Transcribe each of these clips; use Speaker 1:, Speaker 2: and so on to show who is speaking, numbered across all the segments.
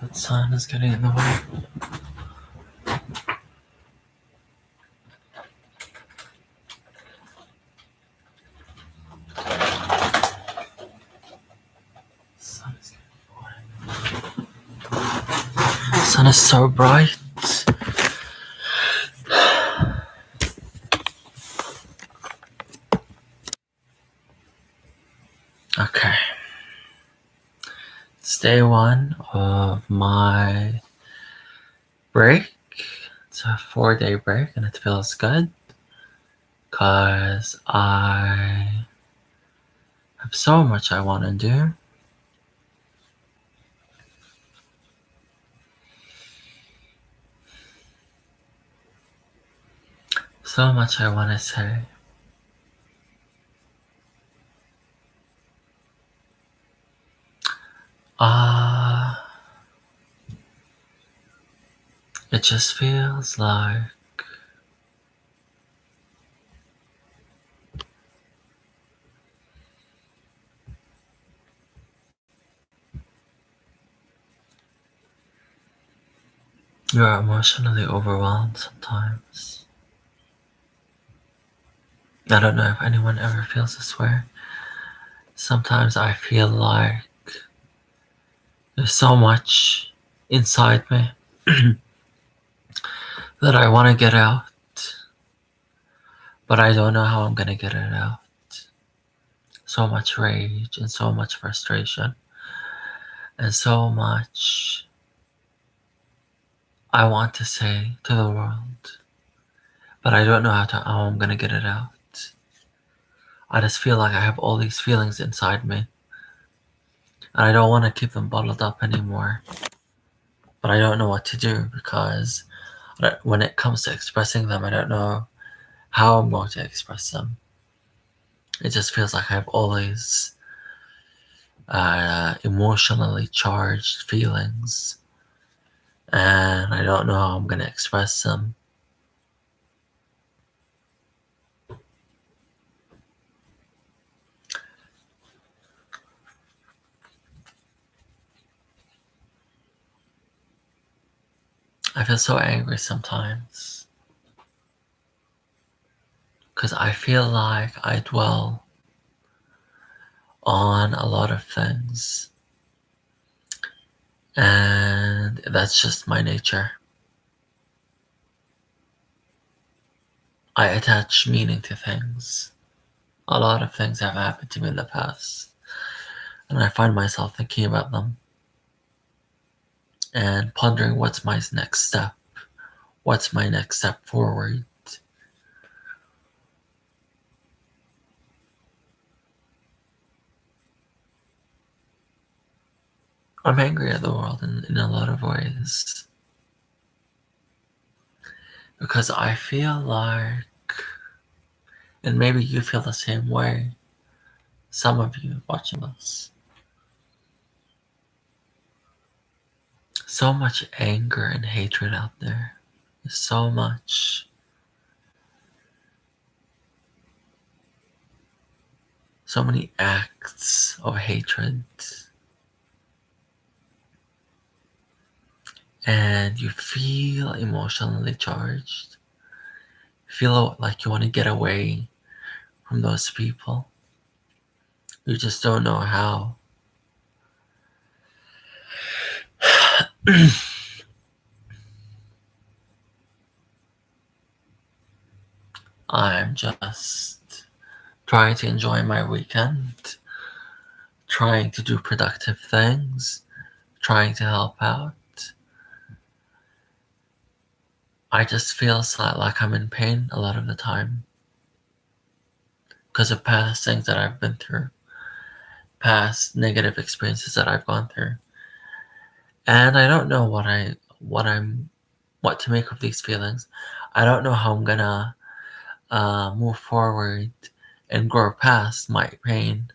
Speaker 1: That sun is getting in the way. Sun is getting in the way. Sun is so bright. Okay. It's day one of my break. It's a 4-day break and it feels good because I have so much I want to do. So much I want to say. It just feels like you're emotionally overwhelmed sometimes. I don't know if anyone ever feels this way. Sometimes I feel like there's so much inside me that I want to get out, but I don't know how I'm going to get it out. So much rage and so much frustration and so much I want to say to the world, but I don't know how I'm going to get it out. I just feel like I have all these feelings inside me and I don't want to keep them bottled up anymore. But I don't know what to do because when it comes to expressing them, I don't know how I'm going to express them. It just feels like I have all these emotionally charged feelings and I don't know how I'm going to express them. I feel so angry sometimes because I feel like I dwell on a lot of things and that's just my nature. I attach meaning to things. A lot of things have happened to me in the past and I find myself thinking about them and pondering what's my next step. What's my next step forward? I'm angry at the world in a lot of ways because I feel like, and maybe you feel the same way, some of you watching this, so much anger and hatred out there. There's so much. So many acts of hatred. And you feel emotionally charged. Feel like you want to get away from those people. You just don't know how. I'm just trying to enjoy my weekend, trying to do productive things, trying to help out. I just feel like I'm in pain a lot of the time because of past things that I've been through, past negative experiences that I've gone through. And I don't know what to make of these feelings. I don't know how I'm gonna move forward and grow past my pain.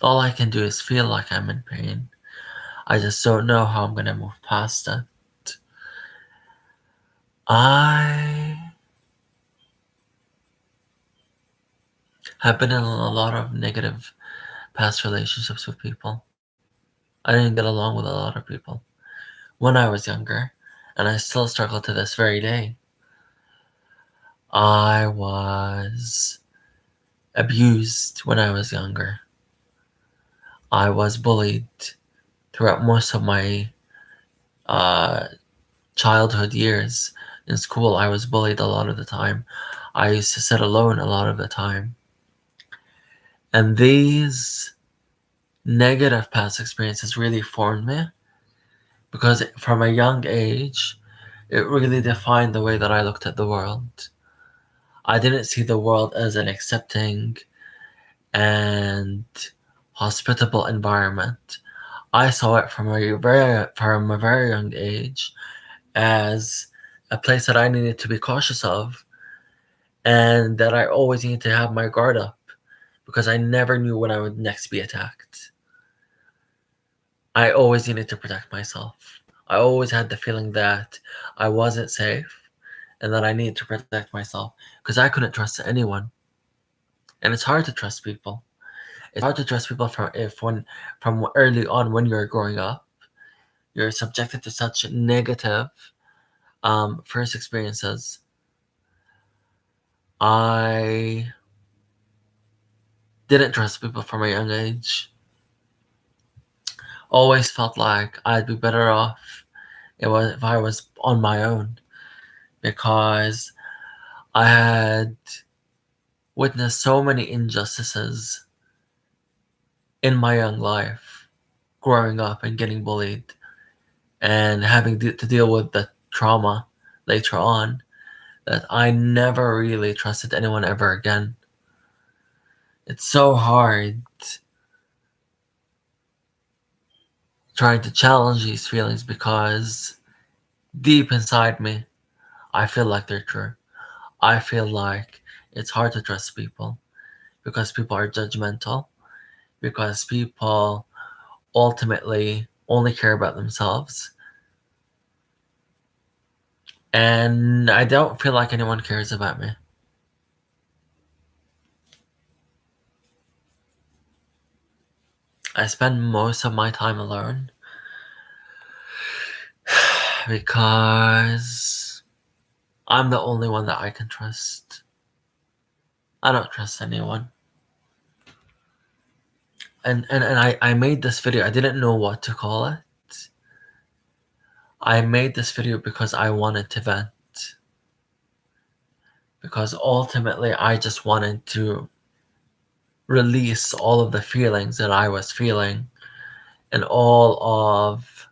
Speaker 1: All I can do is feel like I'm in pain. I just don't know how I'm gonna move past it. I have been in a lot of negative past relationships with people. I didn't get along with a lot of people when I was younger, and I still struggle to this very day. I was abused when I was younger. I was bullied throughout most of my uh, childhood years. In school, I was bullied a lot of the time. I used to sit alone a lot of the time. And these negative past experiences really formed me because from a young age, it really defined the way that I looked at the world. I didn't see the world as an accepting and hospitable environment. I saw it from a very young age as a place that I needed to be cautious of and that I always needed to have my guard up because I never knew when I would next be attacked. I always needed to protect myself. I always had the feeling that I wasn't safe and that I needed to protect myself because I couldn't trust anyone. And it's hard to trust people. It's hard to trust people from early on when you're growing up. You're subjected to such negative first experiences. I didn't trust people from a young age. Always felt like I'd be better off if I was on my own because I had witnessed so many injustices in my young life, growing up and getting bullied and having to deal with the trauma later on, that I never really trusted anyone ever again. It's so hard trying to challenge these feelings because deep inside me, I feel like they're true. I feel like it's hard to trust people because people are judgmental, because people ultimately only care about themselves. And I don't feel like anyone cares about me. I spend most of my time alone because I'm the only one that I can trust. I don't trust anyone. And I made this video. I didn't know what to call it. I made this video because I wanted to vent. Because ultimately I just wanted to release all of the feelings that I was feeling and all of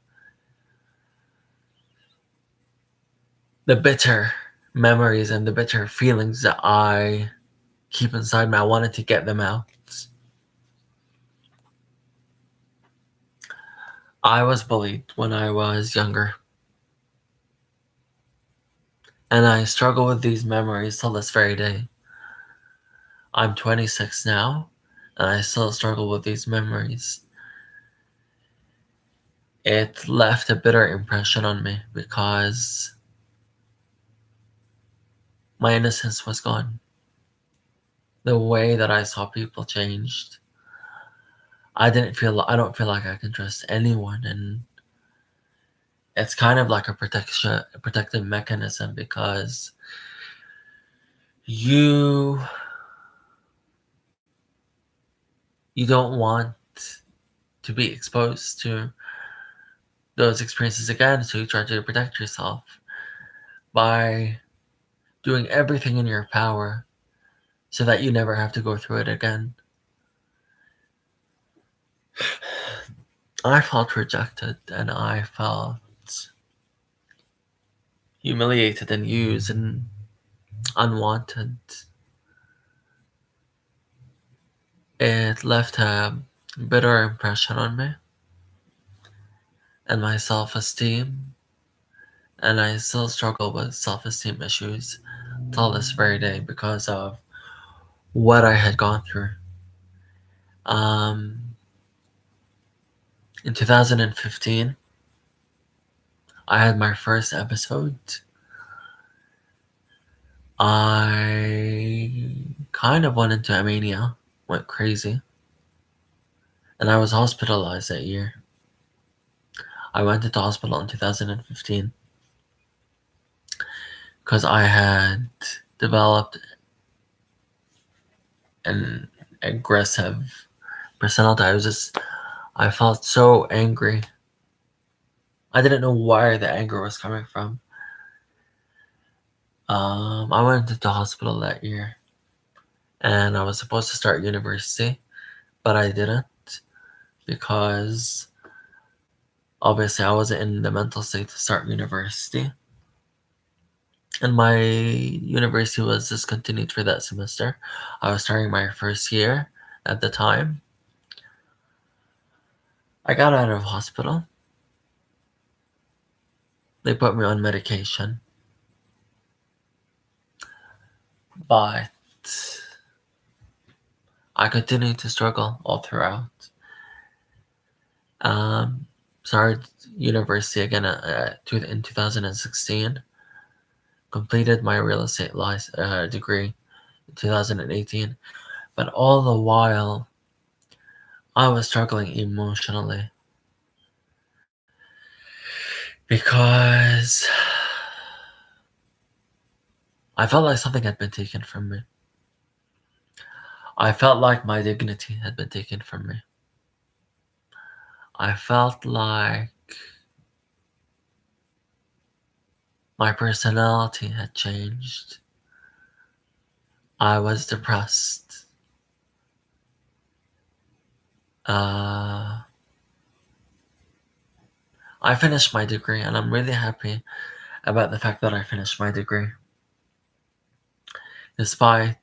Speaker 1: the bitter memories and the bitter feelings that I keep inside me. I wanted to get them out. I was bullied when I was younger. And I struggle with these memories till this very day. I'm 26 now, and I still struggle with these memories. It left a bitter impression on me because my innocence was gone. The way that I saw people changed. I don't feel like I can trust anyone, and it's kind of like a protective mechanism because you don't want to be exposed to those experiences again, so you try to protect yourself by doing everything in your power so that you never have to go through it again. I felt rejected and I felt humiliated and used and unwanted. It left a bitter impression on me and my self-esteem, and I still struggle with self-esteem issues till this very day because of what I had gone through. In 2015, I had my first episode. I kind of went into a mania, went crazy, and I was hospitalized that year. I went into hospital in 2015 because I had developed an aggressive personality. I felt so angry. I didn't know where the anger was coming from. I went into hospital that year, and I was supposed to start university, but I didn't because obviously I wasn't in the mental state to start university. And my university was discontinued for that semester. I was starting my first year at the time. I got out of hospital. They put me on medication. But I continued to struggle all throughout. Started university again in 2016. Completed my real estate degree in 2018. But all the while, I was struggling emotionally because I felt like something had been taken from me. I felt like my dignity had been taken from me. I felt like my personality had changed. I was depressed. I finished my degree, and I'm really happy about the fact that I finished my degree. Despite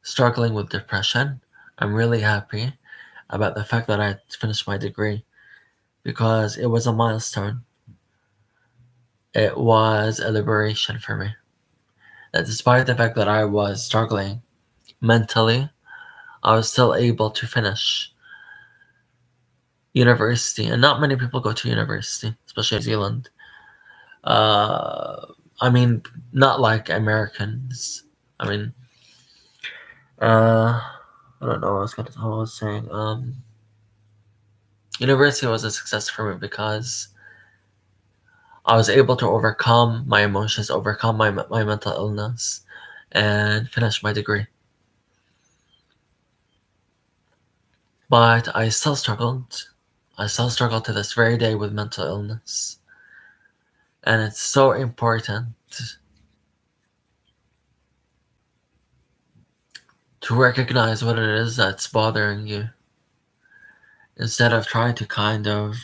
Speaker 1: struggling with depression, I'm really happy about the fact that I finished my degree because it was a milestone. It was a liberation for me. That despite the fact that I was struggling mentally, I was still able to finish university. And not many people go to university, especially in New Zealand. I mean, not like Americans. I mean, I don't know what I was saying. University was a success for me because I was able to overcome my emotions, overcome my mental illness, and finish my degree. But I still struggled. I still struggle to this very day with mental illness. And it's so important to recognize what it is that's bothering you instead of trying to kind of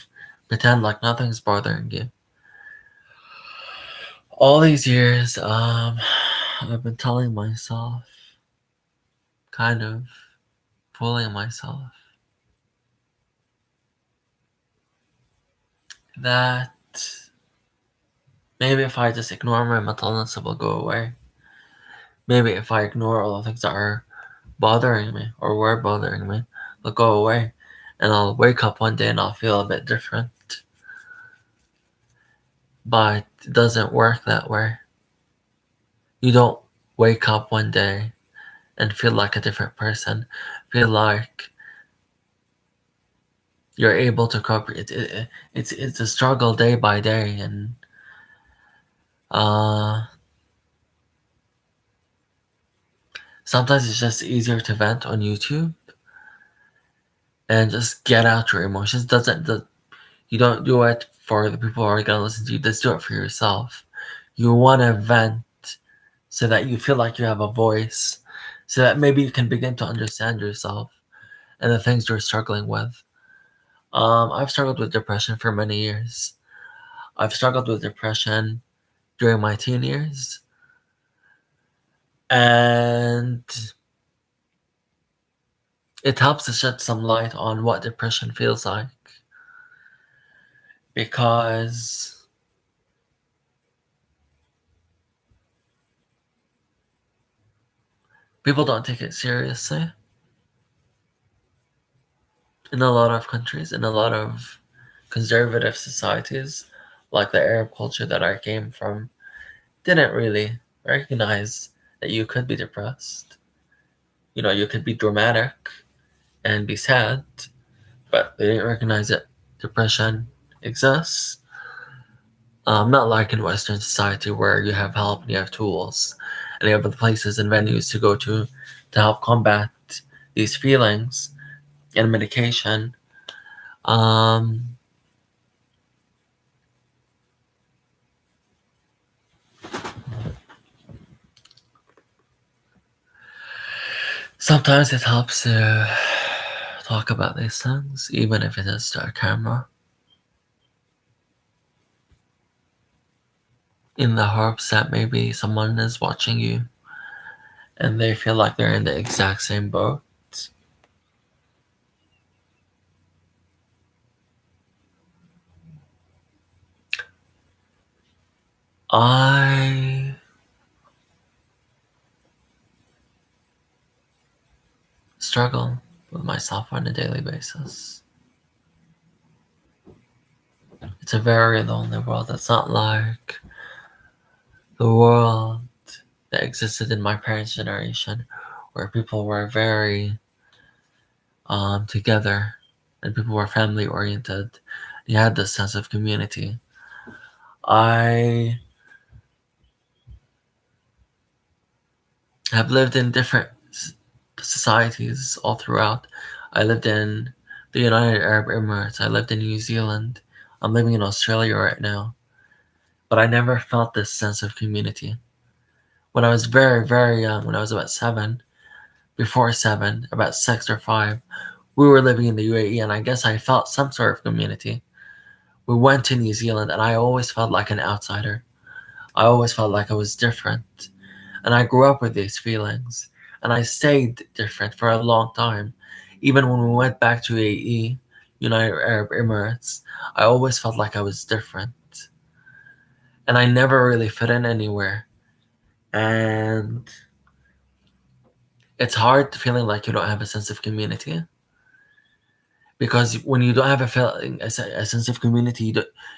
Speaker 1: pretend like nothing's bothering you. All these years, I've been telling myself, kind of fooling myself, that maybe if I just ignore my mental illness, it will go away. Maybe if I ignore all the things that are bothering me or were bothering me, they'll go away. And I'll wake up one day and I'll feel a bit different. But it doesn't work that way. You don't wake up one day and feel like a different person. Feel like you're able to cope. It's a struggle day by day, and sometimes it's just easier to vent on YouTube and just get out your emotions. You don't do it for the people who are gonna listen to you. Just do it for yourself. You want to vent so that you feel like you have a voice, so that maybe you can begin to understand yourself and the things you're struggling with. I've struggled with depression for many years. I've struggled with depression during my teen years. And it helps to shed some light on what depression feels like. Because people don't take it seriously. In a lot of countries, in a lot of conservative societies, like the Arab culture that I came from, didn't really recognize that you could be depressed. You could be dramatic and be sad, but they didn't recognize that depression exists. Not like in Western society where you have help and you have tools and you have other places and venues to go to help combat these feelings and medication. Um, Sometimes it helps to talk about these things, even if it is to a camera, in the hopes that maybe someone is watching you and they feel like they're in the exact same boat. I struggle with myself on a daily basis. It's a very lonely world. It's not like the world that existed in my parents' generation, where people were very together and people were family oriented. You had this sense of community. I have lived in different societies all throughout. I lived in the United Arab Emirates. I lived in New Zealand. I'm living in Australia right now. But I never felt this sense of community. When I was very, very young, when I was about 7, before 7, about 6 or 5, we were living in the UAE, and I guess I felt some sort of community. We went to New Zealand, and I always felt like an outsider. I always felt like I was different. And I grew up with these feelings. And I stayed different for a long time. Even when we went back to UAE, United Arab Emirates, I always felt like I was different. And I never really fit in anywhere. And it's hard feeling like you don't have a sense of community. Because when you don't have a sense of community,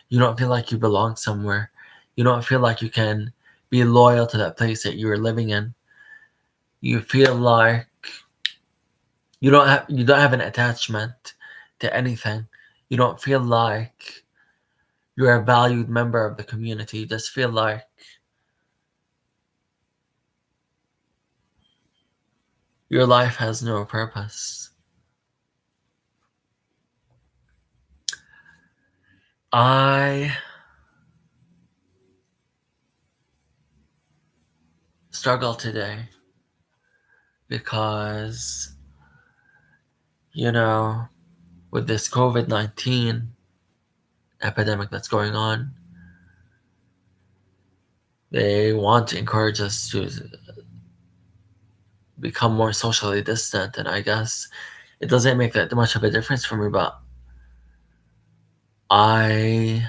Speaker 1: you don't feel like you belong somewhere. You don't feel like you can be loyal to that place that you're living in. You feel like you don't have an attachment to anything. You don't feel like you're a valued member of the community. You just feel like your life has no purpose. I struggle today because, with this COVID-19 epidemic that's going on, they want to encourage us to become more socially distant, and I guess it doesn't make that much of a difference for me, but I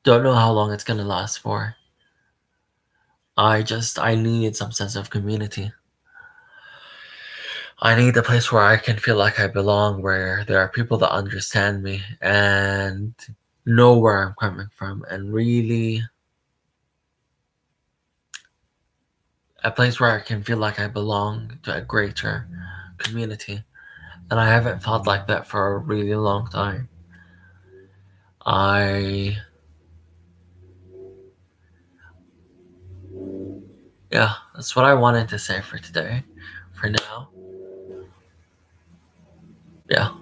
Speaker 1: don't know how long it's gonna last for. I need some sense of community. I need a place where I can feel like I belong, where there are people that understand me and know where I'm coming from, and really a place where I can feel like I belong to a greater community. And I haven't felt like that for a really long time. I Yeah, that's what I wanted to say for today. For now. Yeah.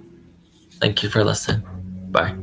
Speaker 1: Thank you for listening. Bye.